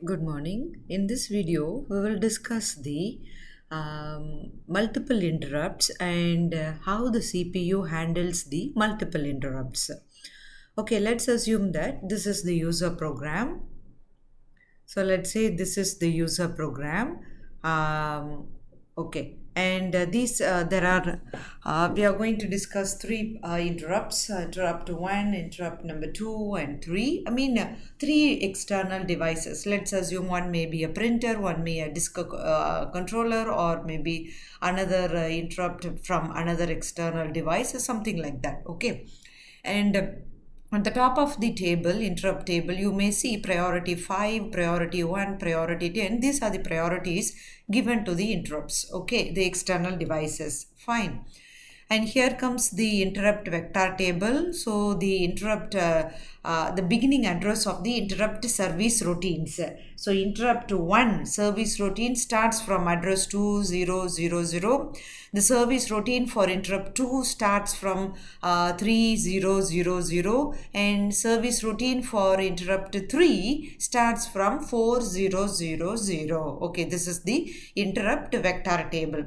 Good morning. In this video, we will discuss the multiple interrupts and how the CPU handles the multiple interrupts. Okay, let's assume that this is the user program. So let's say this is the user program. Okay, and these there are we are going to discuss three interrupts: interrupt one, interrupt number two, and three. Three external devices. Let's assume one may be a printer, one may a disk controller, or maybe another interrupt from another external device, or something like that. Okay, and on the top of the table, interrupt table, you may see priority 5, priority 1, priority 10. These are the priorities given to the interrupts, okay, the external devices. Fine. And here comes the interrupt vector table. So the interrupt, the beginning address of the interrupt service routines. So interrupt 1 service routine starts from address 2000. The service routine for interrupt 2 starts from 3000, and service routine for interrupt 3 starts from 4000. Okay, this is the interrupt vector table.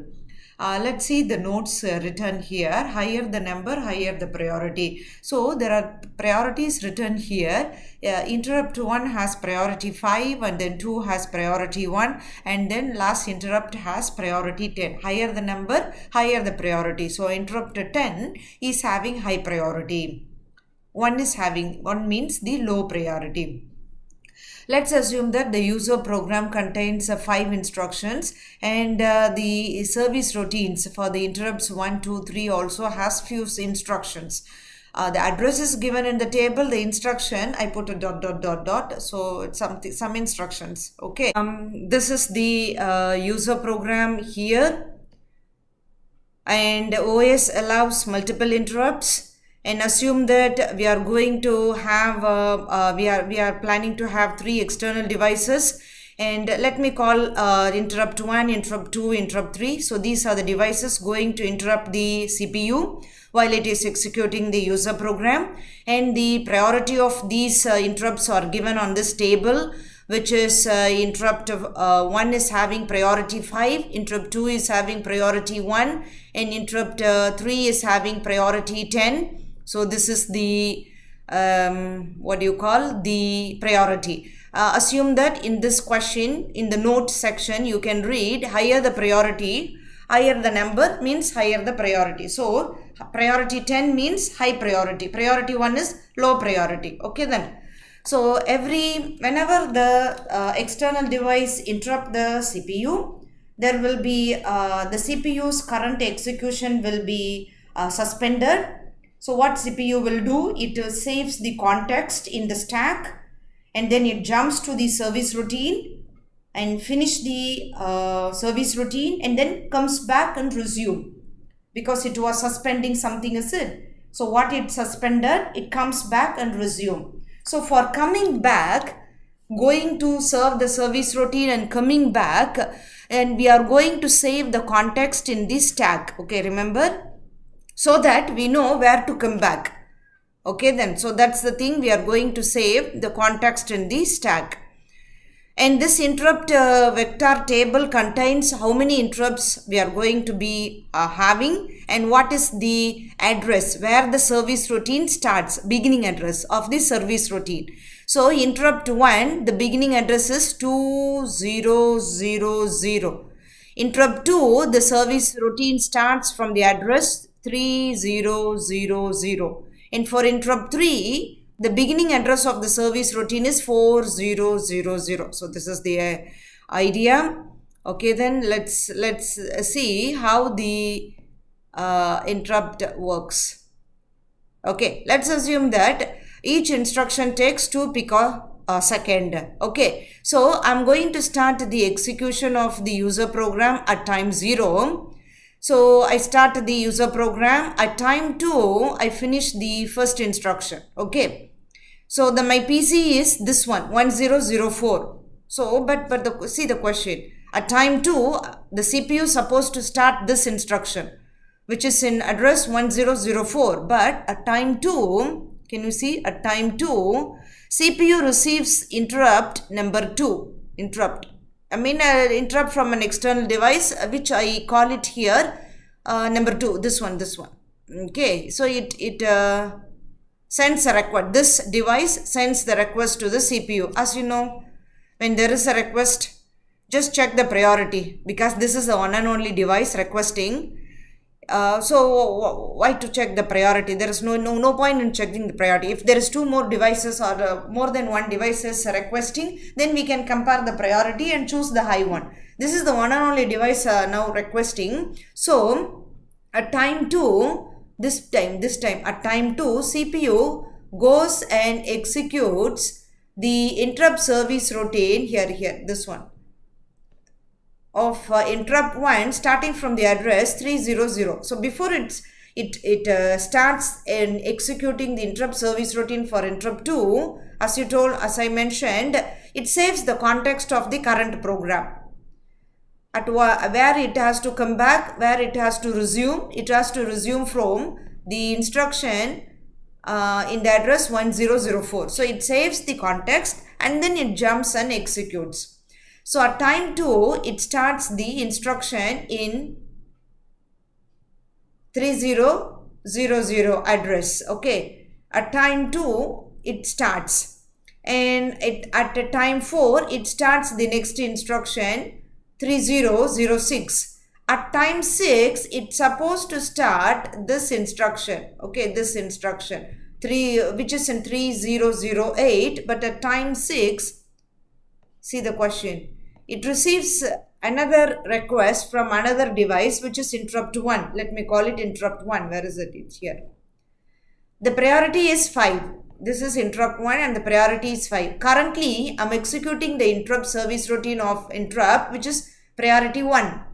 Let's see the notes written here. Higher the number, higher the priority. So there are priorities written here. Interrupt 1 has priority 5, and then 2 has priority 1, and then last interrupt has priority 10. Higher the number, higher the priority. So interrupt 10 is having high priority. 1 means the low priority. Let's assume that the user program contains 5 instructions, and the service routines for the interrupts 1, 2, 3 also has few instructions. The address is given in the table, the instruction I put a dot dot dot dot, so it's some instructions. Okay, this is the user program here, and OS allows multiple interrupts. And assume that we are going to have we are planning to have 3 external devices, and let me call interrupt 1, interrupt 2, interrupt 3. So these are the devices going to interrupt the CPU while it is executing the user program, and the priority of these interrupts are given on this table, which is interrupt 1 is having priority 5, interrupt 2 is having priority 1, and interrupt 3 is having priority 10. So this is the the priority. Assume that in this question, in the note section, you can read higher the priority, higher the number means higher the priority. So priority 10 means high priority. Priority 1 is low priority. Okay then. So whenever the external device interrupt the CPU, there will be the CPU's current execution will be suspended. So what CPU will do, it saves the context in the stack, and then it jumps to the service routine and finish the service routine, and then comes back and resume, because it was suspending something, is it? So what it suspended, it comes back and resume. So for coming back, going to serve the service routine and coming back, and we are going to save the context in this stack. Okay, remember? So that we know where to come back. Okay then, so that's the thing, we are going to save the context in the stack. And this interrupt vector table contains how many interrupts we are going to be having, and what is the address where the service routine starts, beginning address of the service routine. So interrupt 1, the beginning address is 2000. Interrupt 2, the service routine starts from the address 3000. And for interrupt 3, the beginning address of the service routine is 4000. So this is the idea. Okay, then let's see how the interrupt works. Okay, let's assume that each instruction takes 2 picosecond. Okay, so I'm going to start the execution of the user program at time 0. So I start the user program at time 2. I finish the first instruction. Okay. So my PC is this one, 1004. So see the question. At time 2, the CPU is supposed to start this instruction, which is in address 1004. But at time 2, can you see? At time 2, CPU receives interrupt number 2. interrupt. Interrupt from an external device, which I call it here number 2, this one. Okay, so it sends a request. This device sends the request to the CPU. As you know, when there is a request, just check the priority, because this is the one and only device requesting. So why to check the priority? There is no point in checking the priority. If there is 2 more devices or more than 1 devices requesting, then we can compare the priority and choose the high one. This is the one and only device now requesting. So at time 2, this time at time 2, CPU goes and executes the interrupt service routine here, this one, of interrupt 1 starting from the address 300. So before it starts in executing the interrupt service routine for interrupt 2, as I mentioned, it saves the context of the current program. At where it has to come back, where it has to resume from the instruction in the address 1004. So it saves the context and then it jumps and executes. So at time 2, it starts the instruction in 3000 address. Okay, at time 2 it starts, and at time 4 it starts the next instruction 3006. At time 6 it's supposed to start this instruction. Okay, this instruction 3, which is in 3008, but at time 6, see the question, it receives another request from another device, which is interrupt 1. Let me call it interrupt 1. Where is it? It's here. The priority is 5. This is interrupt 1 and the priority is 5. Currently, I'm executing the interrupt service routine of interrupt, which is priority 1.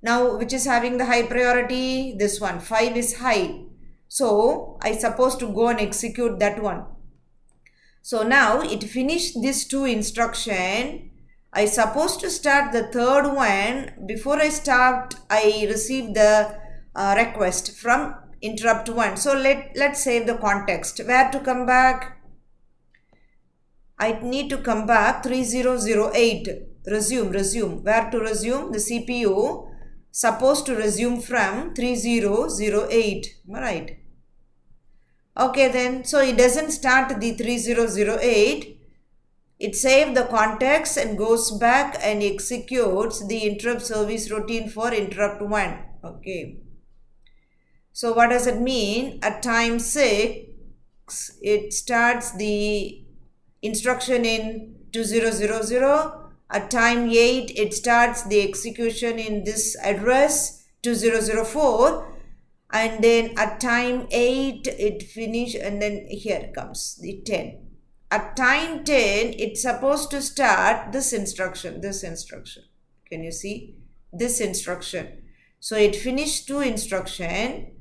Now, which is having the high priority? This one. 5 is high. So, I supposed to go and execute that one. So, now it finished this 2 instruction. I supposed to start the third one. Before I start, I receive the request from interrupt 1. So let's save the context. Where to come back? I need to come back 3008. Resume. Where to resume? The CPU supposed to resume from 3008. Am I right? Okay then. So it doesn't start the 3008. It saves the context and goes back and executes the interrupt service routine for interrupt 1. Okay. So what does it mean? At time 6, it starts the instruction in 2000. At time 8, it starts the execution in this address 2004. And then at time 8, it finishes, and then here comes the 10. At time 10, it's supposed to start this instruction. Can you see? This instruction. So it finished 2 instruction.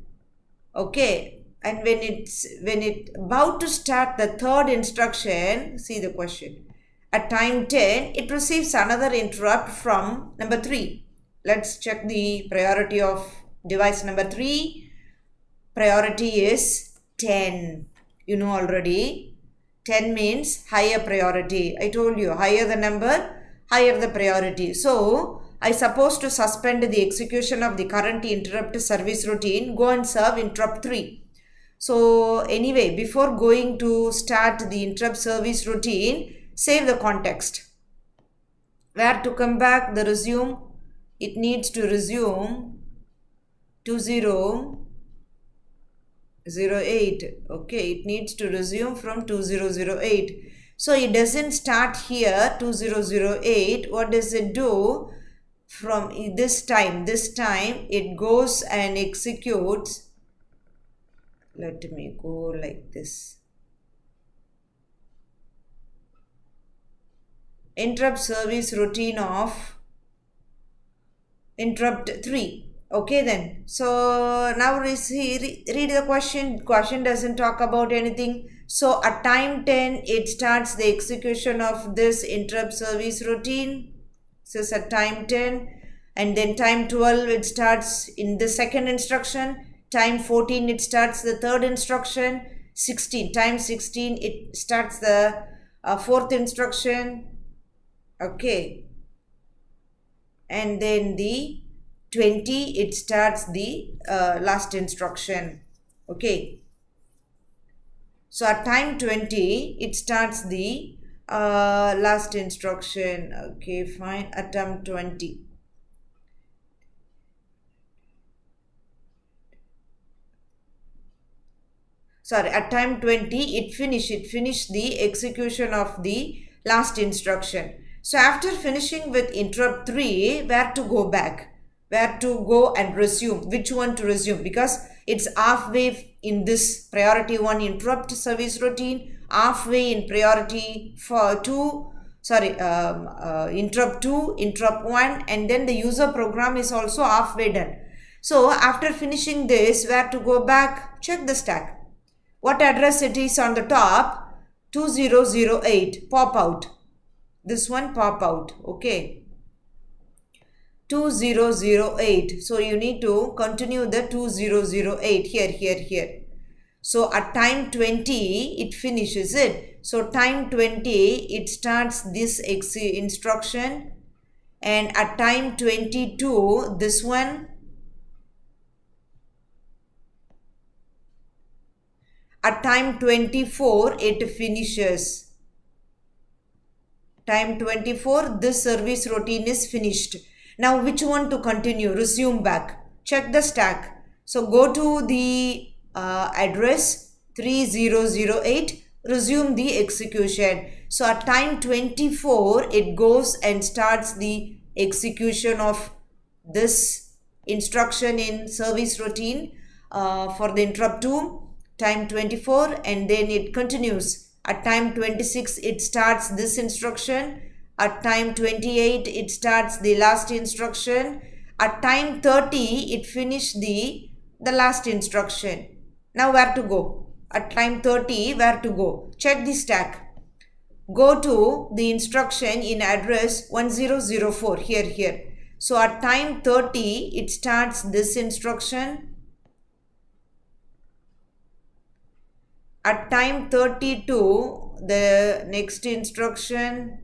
Okay. And when it about to start the third instruction, see the question. At time 10, it receives another interrupt from number 3. Let's check the priority of device number 3. Priority is 10. You know already. 10 means higher priority. I told you, higher the number, higher the priority. So, I supposed to suspend the execution of the current interrupt service routine, go and serve interrupt 3. So, anyway, before going to start the interrupt service routine, save the context. Where to come back? The resume. It needs to resume 2008. Okay, it needs to resume from 2008. So it doesn't start here 2008. What does it do? From this time it goes and executes. Let me go like this. Interrupt service routine of interrupt 3. Okay then. So now read the question. Question doesn't talk about anything. So at time 10, it starts the execution of this interrupt service routine. So it's at time 10. And then time 12, it starts in the second instruction. Time 14, it starts the third instruction. Time 16, it starts the fourth instruction. Okay. And then the 20, it starts the last instruction. Okay. So at time 20, it starts the last instruction. Okay, fine. Attempt 20. Sorry, at time 20, it finished the execution of the last instruction. So after finishing with interrupt 3, where to go back? Where to go and resume? Which one to resume? Because it's halfway in this priority 1 interrupt service routine, halfway in priority for 2, interrupt 2, interrupt 1, and then the user program is also halfway done. So after finishing this, where to go back? Check the stack. What address it is on the top? 2008. Pop out. This one pop out. Okay. 2008. So you need to continue the 2008 here. So at time 20, it finishes it. So time 20, it starts this instruction. And at time 22, this one. At time 24, it finishes. Time 24, this service routine is finished. Now, which one to continue? Resume back. Check the stack. So, go to the address 3008. Resume the execution. So, at time 24, it goes and starts the execution of this instruction in service routine for the interrupt 2. Time 24, and then it continues. At time 26, it starts this instruction. At time 28, it starts the last instruction. At time 30, it finished the last instruction. Now where to go? At time 30, where to go? Check the stack. Go to the instruction in address 1004 here. So at time 30, it starts this instruction. At time 32, the next instruction,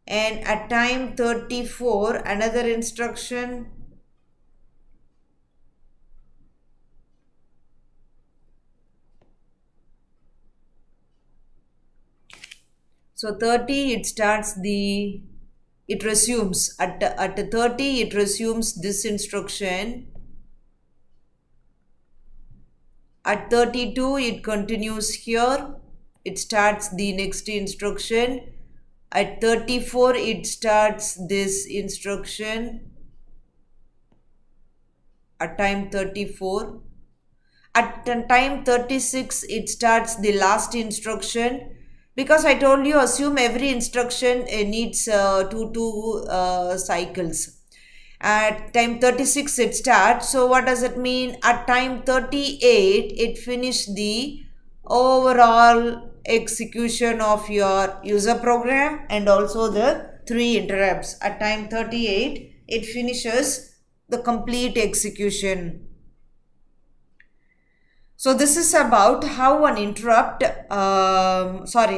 and at time 34, another instruction. So 30, it resumes. At 30, it resumes this instruction. At 32, it continues here. It starts the next instruction. At 34, it starts this instruction. At time 34. At time 36, it starts the last instruction. Because I told you, assume every instruction needs two cycles. At time 36, it starts. So what does it mean? At time 38, it finished the overall execution of your user program and also the 3 interrupts. At time 38, it finishes the complete execution. So this is about how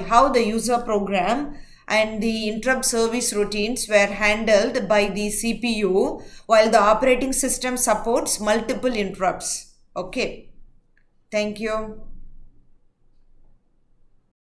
how the user program and the interrupt service routines were handled by the CPU while the operating system supports multiple interrupts. Okay. Thank you.